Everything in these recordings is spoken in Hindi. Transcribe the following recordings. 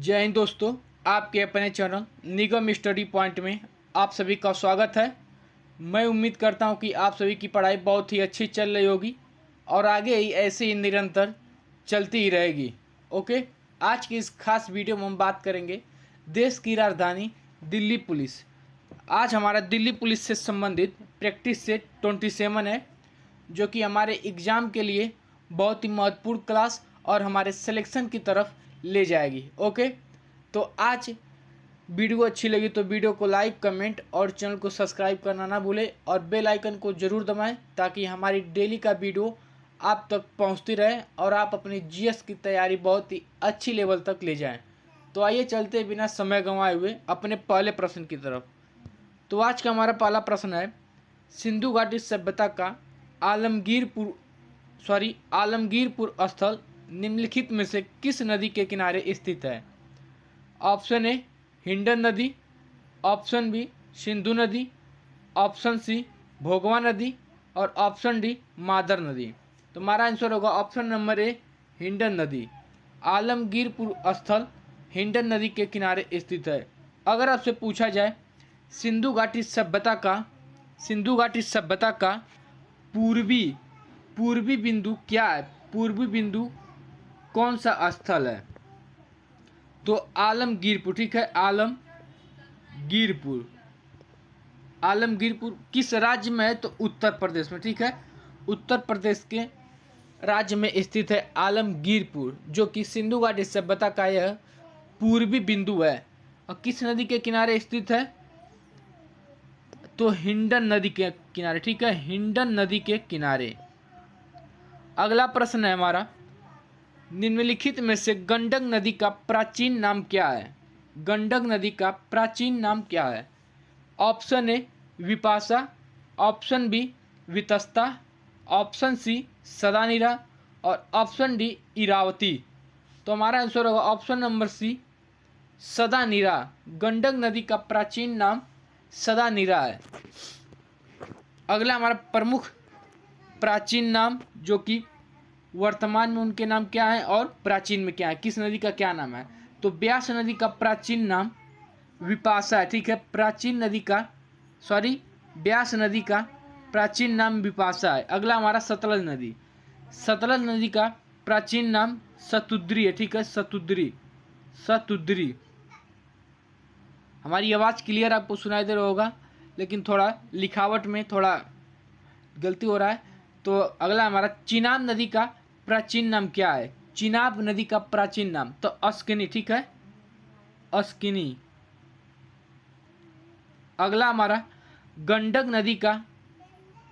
जय हिंद दोस्तों, आपके अपने चैनल निगम स्टडी पॉइंट में आप सभी का स्वागत है। मैं उम्मीद करता हूं कि आप सभी की पढ़ाई बहुत ही अच्छी चल रही होगी और आगे ही ऐसे ही निरंतर चलती ही रहेगी। ओके, आज की इस खास वीडियो में हम बात करेंगे देश की राजधानी दिल्ली पुलिस। आज हमारा दिल्ली पुलिस से संबंधित प्रैक्टिस सेट 27 है, जो कि हमारे एग्ज़ाम के लिए बहुत ही महत्वपूर्ण क्लास और हमारे सिलेक्शन की तरफ ले जाएगी। ओके, तो आज वीडियो अच्छी लगी तो वीडियो को लाइक, कमेंट और चैनल को सब्सक्राइब करना ना भूलें और बेल आइकन को ज़रूर दबाएं ताकि हमारी डेली का वीडियो आप तक पहुंचती रहे और आप अपनी जीएस की तैयारी बहुत ही अच्छी लेवल तक ले जाएं। तो आइए चलते बिना समय गंवाए हुए अपने पहले प्रश्न की तरफ। तो आज का हमारा पहला प्रश्न है, सिंधु घाटी सभ्यता का आलमगीरपुर स्थल निम्नलिखित में से किस नदी के किनारे स्थित है? ऑप्शन ए हिंडन नदी, ऑप्शन बी सिंधु नदी, ऑप्शन सी भोगवा नदी और ऑप्शन डी मादर नदी। तो हमारा आंसर होगा ऑप्शन नंबर ए हिंडन नदी। आलमगीरपुर स्थल हिंडन नदी के किनारे स्थित है। अगर आपसे पूछा जाए सिंधु घाटी सभ्यता का पूर्वी बिंदु क्या है, पूर्वी बिंदु कौन सा स्थल है? तो आलमगीरपुर। ठीक है, आलमगीरपुर किस राज्य में है? तो उत्तर प्रदेश में। ठीक है, उत्तर प्रदेश के राज्य में स्थित है आलमगीरपुर, जो कि सिंधु घाटी सभ्यता का यह पूर्वी बिंदु है। और किस नदी के किनारे स्थित है? तो हिंडन नदी के किनारे। ठीक है, हिंडन नदी के किनारे। अगला प्रश्न है हमारा, निम्नलिखित में से गंडक नदी का प्राचीन नाम क्या है? गंडक नदी का प्राचीन नाम क्या है? Option A Vipasha, option B Vitasta, option C Sadanira और ऑप्शन डी इरावती। तो हमारा आंसर होगा option number C Sadanira. Gandak नदी का प्राचीन नाम सदानीरा है। अगला हमारा प्रमुख प्राचीन नाम, जो कि वर्तमान में उनके नाम क्या है और प्राचीन में क्या है, किस नदी का क्या नाम है? तो ब्यास नदी का प्राचीन नाम विपाशा है। ठीक है, ब्यास नदी का प्राचीन नाम विपाशा है। अगला हमारा सतलज नदी का प्राचीन नाम सतुद्री है। ठीक है, सतुद्री। हमारी आवाज़ क्लियर आपको सुनाई दे रहा होगा, लेकिन थोड़ा लिखावट में थोड़ा गलती हो रहा है। तो अगला हमारा चिनाब नदी का प्राचीन नाम क्या है? चिनाब नदी का प्राचीन नाम तो अस्किनी। ठीक है, अस्किनी। अगला हमारा गंडक नदी का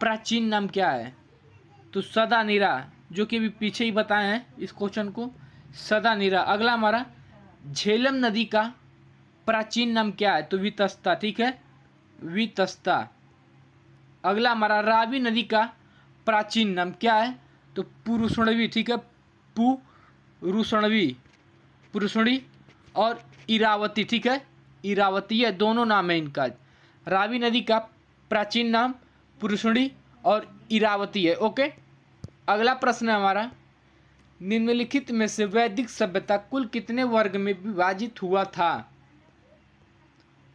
प्राचीन नाम क्या है? तो सदानीरा, जो कि अभी पीछे ही बताए हैं इस क्वेश्चन को, सदानीरा। अगला हमारा झेलम नदी का प्राचीन नाम क्या है? तो वितस्ता। ठीक है, वितस्ता। अगला हमारा रावी नदी का प्राचीन नाम क्या है? तो पुरुषणवी। ठीक है, पुरुषणी और इरावती। ठीक है, इरावती, ये दोनों नाम है इनका। रावी नदी का प्राचीन नाम पुरुषणी और इरावती है। ओके, अगला प्रश्न है हमारा, निम्नलिखित में से वैदिक सभ्यता कुल कितने वर्ग में विभाजित हुआ था?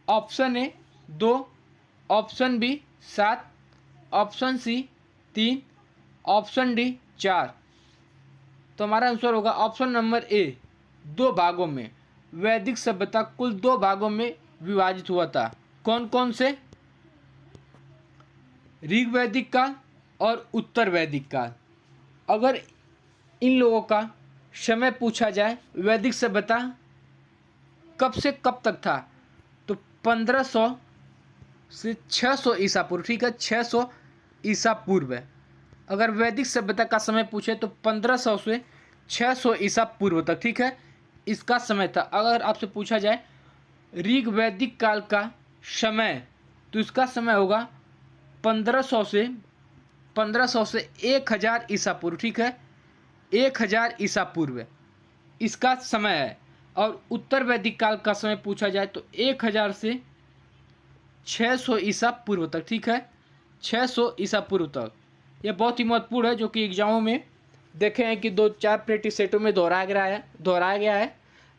Option A 2, option B 7, option C 3, option D 4। तो हमारा आंसर होगा ऑप्शन नंबर ए 2 भागों में। वैदिक सभ्यता कुल 2 भागों में विभाजित हुआ था। कौन कौन से? ऋग्वैदिक काल और उत्तर वैदिक काल। अगर इन लोगों का समय पूछा जाए, वैदिक सभ्यता कब से कब तक था? तो 1500 से 600 ईसा पूर्व। ठीक है, 600 ईसा पूर्व है। अगर वैदिक सभ्यता का समय पूछे तो 1500 से 600 ईसा पूर्व तक। ठीक है, इसका समय था। अगर आपसे पूछा जाए ऋग्वैदिक काल का समय, तो इसका समय होगा 1500 से 1000 ईसा पूर्व। ठीक है, 1000 ईसा पूर्व इसका समय है। और उत्तर वैदिक काल का समय पूछा जाए तो 1000 से 600 ईसा पूर्व तक। ठीक है, 600 ईसा पूर्व तक। यह बहुत ही महत्वपूर्ण है, जो कि एग्जामों में देखे हैं कि 2-4 प्रैक्टिस सेटों में दोहराया गया है।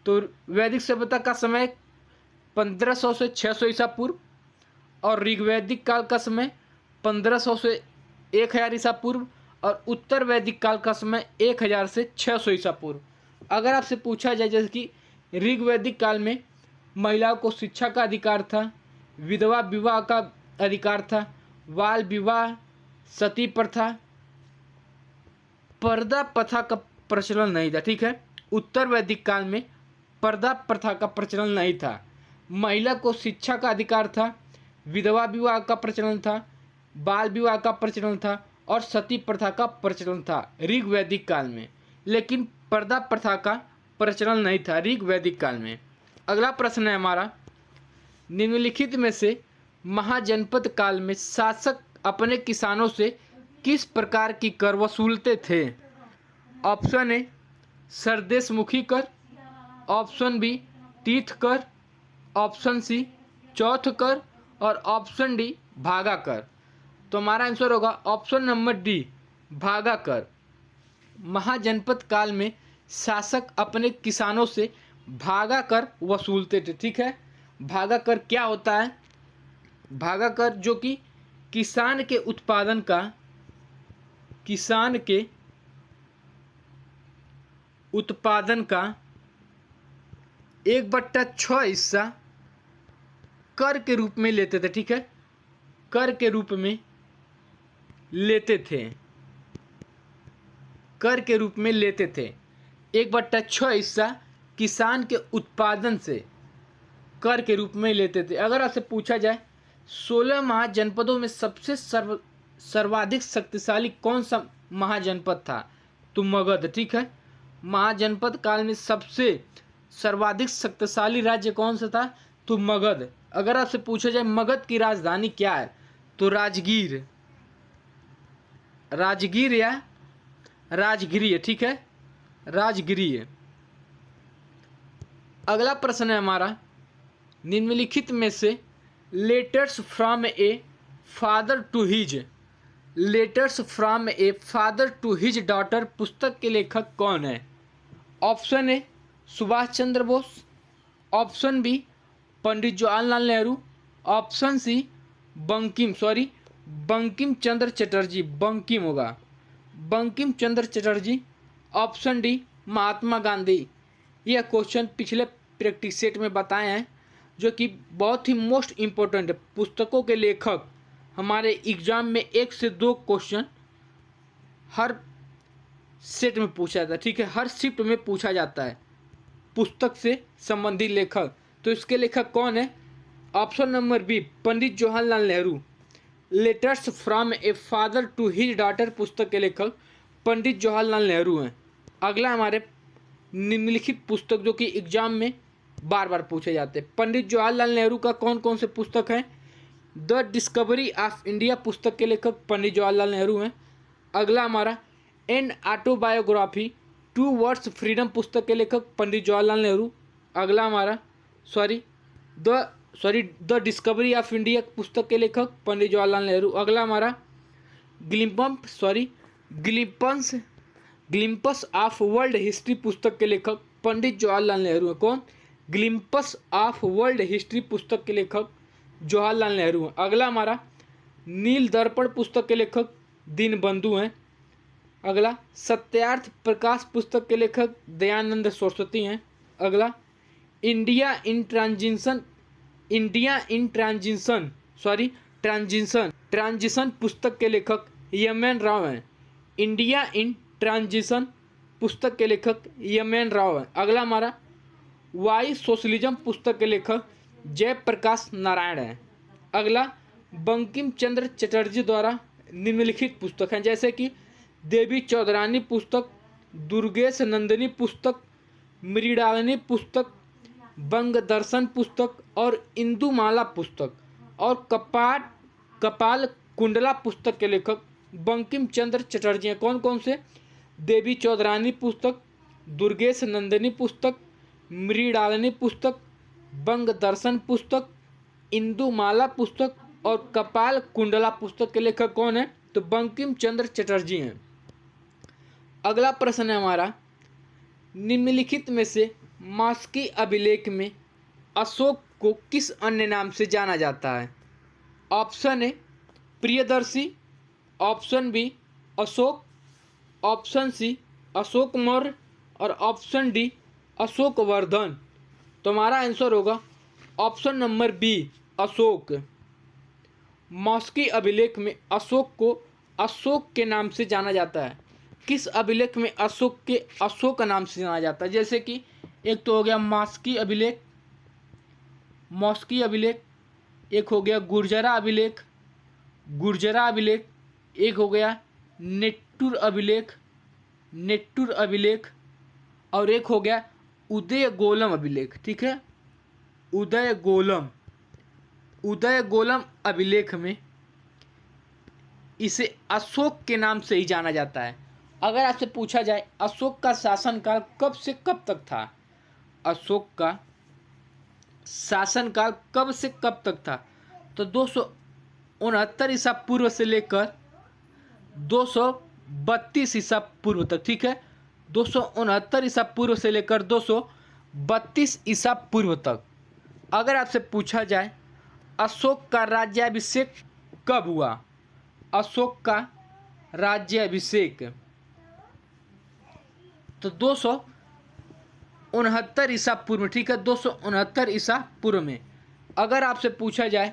तो वैदिक सभ्यता का समय 1500 से 600 ईसा पूर्व और ऋग्वैदिक काल का समय 1500 से 1000 ईसा पूर्व और उत्तर वैदिक काल का समय 1000 से 600 ईसा पूर्व। अगर आपसे पूछा जाए जैसे कि ऋग्वैदिक काल में महिलाओं को शिक्षा का अधिकार था, विधवा विवाह का अधिकार था, बाल विवाह, सती प्रथा, पर्दा प्रथा का प्रचलन नहीं था। ठीक है, उत्तर वैदिक काल में पर्दा प्रथा का प्रचलन नहीं था, महिला को शिक्षा का अधिकार था, विधवा विवाह का प्रचलन था, बाल विवाह का प्रचलन था और सती प्रथा का प्रचलन था ऋग्वैदिक काल में, लेकिन पर्दा प्रथा का प्रचलन नहीं था ऋग्वैदिक काल में। अगला प्रश्न है हमारा, निम्नलिखित में से महाजनपद काल में शासक अपने किसानों से किस प्रकार की कर वसूलते थे? ऑप्शन ए सरदेशमुखी कर, ऑप्शन बी तीर्थ कर, ऑप्शन सी चौथ कर और ऑप्शन डी भागा कर। तो हमारा आंसर होगा ऑप्शन नंबर डी भागा कर। महाजनपद काल में शासक अपने किसानों से भागा कर वसूलते थे। ठीक है, भागा कर क्या होता है? भागा कर जो कि किसान के उत्पादन का, किसान के उत्पादन का 1/6 हिस्सा कर के रूप में लेते थे। ठीक है, कर के रूप में लेते थे, कर के रूप में लेते थे। 1/6 हिस्सा किसान के उत्पादन से कर के रूप में लेते थे। अगर आपसे पूछा जाए 16 महाजनपदों में सबसे सर्वाधिक शक्तिशाली कौन सा महाजनपद था, तो मगध। ठीक है, महाजनपद काल में सबसे सर्वाधिक शक्तिशाली राज्य कौन सा था, तो मगध। अगर आपसे पूछा जाए मगध की राजधानी क्या है, तो राजगीर, राजगीर या राजगिरी है। ठीक है, राजगिरी है। अगला प्रश्न है हमारा, निम्नलिखित में से letters from a father to his, letters from a father to his daughter पुस्तक के लेखक कौन है? Option A Subhash Chandra Bose, option B Pandit Jawaharlal Nehru, option C Bankim Chandra Chatterjee, Bankim होगा, बंकिम चंद्र चटर्जी, ऑप्शन डी महात्मा गांधी। यह क्वेश्चन पिछले प्रैक्टिस सेट में बताए हैं जो कि बहुत ही मोस्ट इम्पोर्टेंट है। पुस्तकों के लेखक हमारे एग्जाम में 1 से 2 क्वेश्चन हर सेट में पूछा जाता है। ठीक है, हर शिफ्ट में पूछा जाता है पुस्तक से संबंधित लेखक। तो इसके लेखक कौन है? Option number B Pandit Jawaharlal Nehru. Letters from a father to his daughter पुस्तक के लेखक पंडित जवाहरलाल नेहरू हैं। अगला हमारे निम्नलिखित पुस्तक जो कि एग्जाम में बार बार पूछे जाते हैं। पंडित जवाहरलाल नेहरू का कौन कौन से पुस्तक हैं? द डिस्कवरी ऑफ इंडिया पुस्तक के लेखक पंडित जवाहरलाल नेहरू हैं। अगला हमारा एन ऑटोबायोग्राफी 2 वर्ड्स फ्रीडम पुस्तक के लेखक पंडित जवाहरलाल नेहरू। अगला हमारा द डिस्कवरी ऑफ इंडिया पुस्तक के लेखक पंडित जवाहरलाल नेहरू। अगला हमारा ग्लिम्पस ऑफ वर्ल्ड हिस्ट्री पुस्तक के लेखक पंडित जवाहरलाल नेहरू हैं। कौन? ग्लिम्पस ऑफ वर्ल्ड हिस्ट्री पुस्तक के लेखक जवाहरलाल नेहरू हैं। अगला हमारा नील दर्पण पुस्तक के लेखक दीनबंधु हैं। अगला सत्यार्थ प्रकाश पुस्तक के लेखक दयानंद सरस्वती हैं। अगला इंडिया इन ट्रांजिशन पुस्तक के लेखक एम.एन. राव हैं। इंडिया इन ट्रांजिशन पुस्तक के लेखक एम.एन. राव हैं। अगला हमारा वाई सोशलिज्म पुस्तक के लेखक जयप्रकाश नारायण हैं। अगला बंकिम चंद्र चटर्जी द्वारा निम्नलिखित पुस्तक हैं, जैसे कि देवी चौधरानी पुस्तक, दुर्गेश नंदिनी पुस्तक, मृणालिनी पुस्तक, बंग दर्शन पुस्तक और इंदुमाला पुस्तक और कपाल कुंडला पुस्तक के लेखक बंकिम चंद्र चटर्जी हैं। कौन कौन से? देवी चौधरानी पुस्तक, दुर्गेश नंदिनी पुस्तक, मृणालिनी पुस्तक, बंग दर्शन पुस्तक, इंदुमाला पुस्तक और कपाल कुंडला पुस्तक के लेखक कौन है? तो बंकिम चंद्र चटर्जी हैं। अगला प्रश्न है हमारा, निम्नलिखित में से मास्की अभिलेख में अशोक को किस अन्य नाम से जाना जाता है? Option A Priyadarshi, option B Ashok, option C Ashok Maurya और ऑप्शन डी अशोक वर्धन। तो हमारा आंसर होगा option number B Ashok. Maski अभिलेख में अशोक को अशोक के नाम से जाना जाता है। किस अभिलेख में अशोक के अशोक नाम से जाना जाता है? जैसे कि एक तो हो गया मास्की अभिलेख, एक हो गया गुर्जरा अभिलेख, एक हो गया नेट्टूर अभिलेख और एक हो गया उदयगोलम अभिलेख। ठीक है, उदयगोलम अभिलेख में इसे अशोक के नाम से ही जाना जाता है। अगर आपसे पूछा जाए अशोक का शासनकाल कब से कब तक था, अशोक का शासनकाल कब से कब तक था, तो 269 ईसा पूर्व से लेकर 232 ईसा पूर्व तक। ठीक है, 269 ईसा पूर्व से लेकर 232 ईसा पूर्व तक। अगर आपसे पूछा जाए अशोक का राज्याभिषेक कब हुआ, अशोक का राज्याभिषेक तो 269 ईसा पूर्व में। ठीक है, 269 ईसा पूर्व में। अगर आपसे पूछा जाए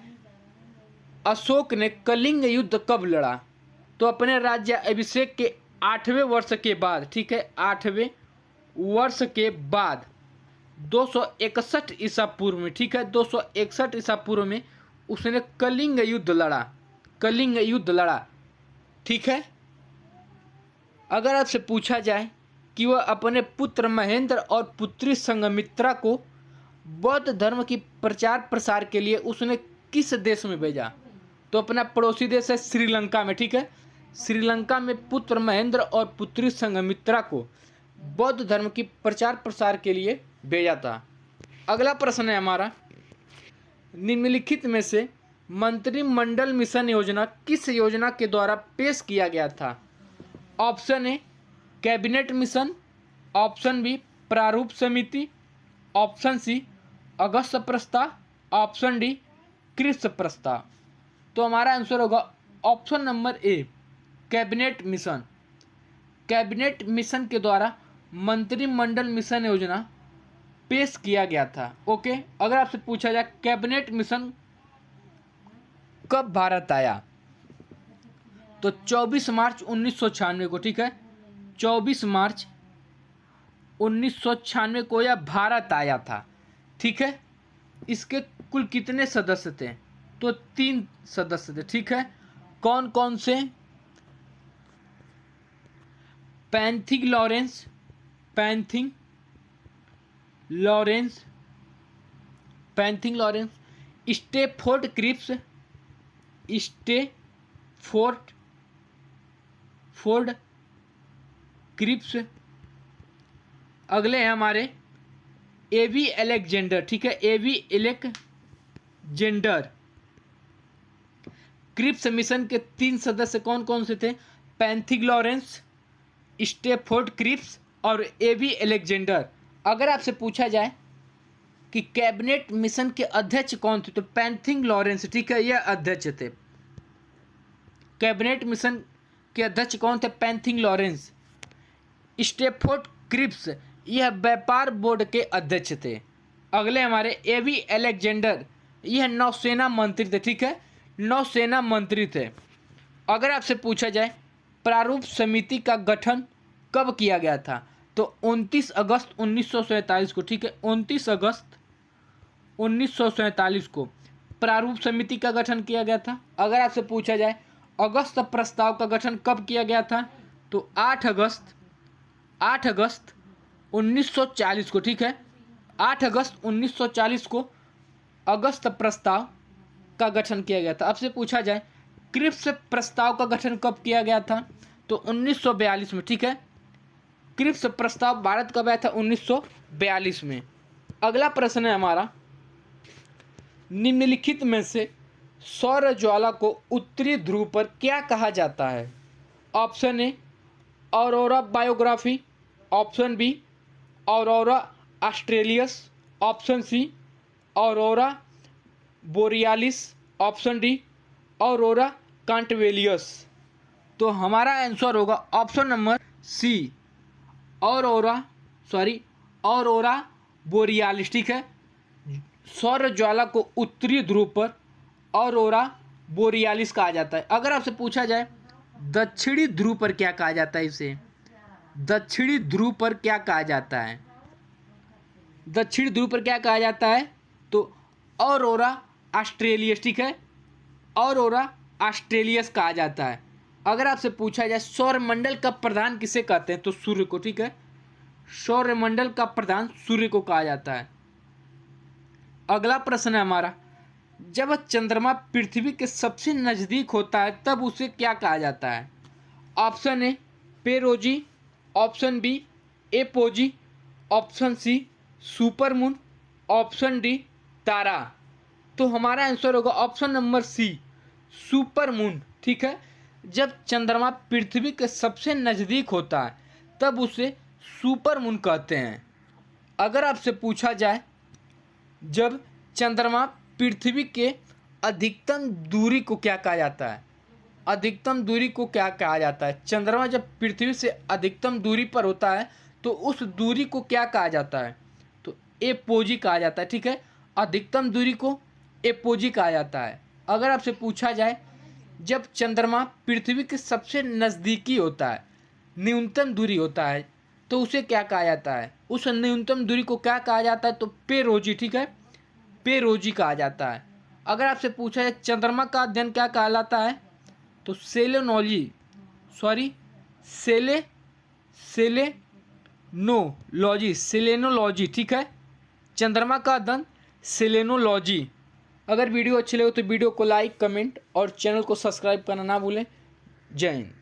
अशोक ने कलिंग युद्ध कब लड़ा, तो अपने राज्याभिषेक के 8वें वर्ष के बाद। ठीक है, 8वें वर्ष के बाद 261 ईसा पूर्व में। ठीक है, 261 ईसा पूर्व में उसने कलिंग युद्ध लड़ा। ठीक है, अगर आपसे पूछा जाए कि वह अपने पुत्र महेंद्र और पुत्री संघमित्रा को बौद्ध धर्म की प्रचार प्रसार के लिए उसने किस देश में भेजा, तो अपना पड़ोसी देश है श्रीलंका में। ठीक है, श्रीलंका में पुत्र महेंद्र और पुत्री संघमित्रा को बौद्ध धर्म की प्रचार प्रसार के लिए भेजा था। अगला प्रश्न है हमारा, निम्नलिखित में से मंत्रिमंडल मिशन योजना किस योजना के द्वारा पेश किया गया था? Option A cabinet mission, option B प्रारूप समिति, ऑप्शन सी अगस्त प्रस्ताव, ऑप्शन डी क्रिप्स प्रस्ताव। तो हमारा आंसर होगा option number A cabinet mission. Cabinet mission के द्वारा मंत्रिमंडल मिशन योजना पेश किया गया था। ओके, अगर आपसे पूछा जाए कैबिनेट मिशन कब भारत आया, तो 24 मार्च 1996 को। ठीक है, 24 मार्च 1996 को यह भारत आया था। ठीक है, इसके कुल कितने सदस्य थे, तो 3 सदस्य थे। ठीक है, कौन कौन से? पैंथिक लॉरेंस, स्टेफोर्ड क्रिप्स, अगले हैं हमारे एवी एलेक्जेंडर। ठीक है, एवी एलेक्जेंडर। क्रिप्स मिशन के 3 सदस्य कौन कौन से थे? पैंथिक लॉरेंस, स्टेफोर्ड क्रिप्स और एवी एलेक्जेंडर। अगर आपसे पूछा जाए कि कैबिनेट मिशन के अध्यक्ष कौन थे, तो पैंथिक लॉरेंस। ठीक है, यह अध्यक्ष थे। कैबिनेट मिशन के अध्यक्ष कौन थे? Pethick Lawrence. स्टेफोर्ड क्रिप्स यह व्यापार बोर्ड के अध्यक्ष थे। अगले हमारे एवी एलेक्जेंडर, यह नौसेना मंत्री थे। ठीक है, नौसेना मंत्री थे। अगर आपसे पूछा जाए प्रारूप समिति का गठन कब किया गया था, तो 29 अगस्त 1947 को। ठीक है, 29 अगस्त 1947 को प्रारूप समिति का गठन किया गया था। अगर आपसे पूछा जाए अगस्त प्रस्ताव का गठन कब किया गया था, तो 8 अगस्त 1940 को। ठीक है, 8 अगस्त 1940 को अगस्त प्रस्ताव का गठन किया गया था। आपसे पूछा जाए क्रिप्स प्रस्ताव का गठन कब किया गया था, तो 1942 में। ठीक है, क्रिप्स प्रस्ताव भारत कब आया था? 1942 में। अगला प्रश्न है हमारा, निम्नलिखित में से सौर ज्वाला को उत्तरी ध्रुव पर क्या कहा जाता है? Option A aurora biography, option B aurora australis, option C aurora borealis, option D aurora cantwelius. तो हमारा आंसर होगा option number C aurora borealis. ठीक है, सौर ज्वाला को उत्तरी ध्रुव पर ऑरोरा बोरियालिस कहा जाता है। अगर आपसे पूछा जाए दक्षिणी ध्रुव पर क्या कहा जाता है, इसे दक्षिणी ध्रुव पर क्या कहा जाता है, दक्षिणी ध्रुव पर क्या कहा जाता है, तो ऑरोरा ऑस्ट्रेलियस। ठीक है, ऑरोरा ऑस्ट्रेलियस कहा जाता है। अगर आपसे पूछा जाए सौरमंडल का प्रधान किसे कहते हैं, तो सूर्य को। ठीक है, सौरमंडल का प्रधान सूर्य को कहा जाता है। अगला प्रश्न है हमारा, जब चंद्रमा पृथ्वी के सबसे नजदीक होता है तब उसे क्या कहा जाता है। Option A perigee, option B apogee, option C supermoon, option D तारा। तो हमारा आंसर होगा ऑप्शन नंबर सी सुपरमून। ठीक है, जब चंद्रमा पृथ्वी के सबसे नज़दीक होता है तब उसे सुपरमून कहते हैं। अगर आपसे पूछा जाए जब चंद्रमा पृथ्वी के अधिकतम दूरी को क्या कहा जाता है, अधिकतम दूरी को क्या कहा जाता है, चंद्रमा जब पृथ्वी से अधिकतम दूरी पर होता है तो उस दूरी को क्या कहा जाता है, तो एपोजी कहा जाता है। ठीक है, अधिकतम दूरी को एपोजी कहा जाता है। अगर आपसे पूछा जाए जब चंद्रमा पृथ्वी के सबसे नज़दीकी होता है, न्यूनतम दूरी होता है, तो उसे क्या कहा जाता है, उस न्यूनतम दूरी को क्या कहा जाता है, तो पेरोजी। ठीक है, पेरोजी कहा जाता है। अगर आपसे पूछा जाए चंद्रमा का अध्ययन क्या कहलाता है, तो सेलेनोलॉजी। ठीक है, चंद्रमा का अध्ययन सेलेनोलॉजी। अगर वीडियो अच्छी लगे तो वीडियो को लाइक, कमेंट और चैनल को सब्सक्राइब करना ना भूलें। जय हिंद।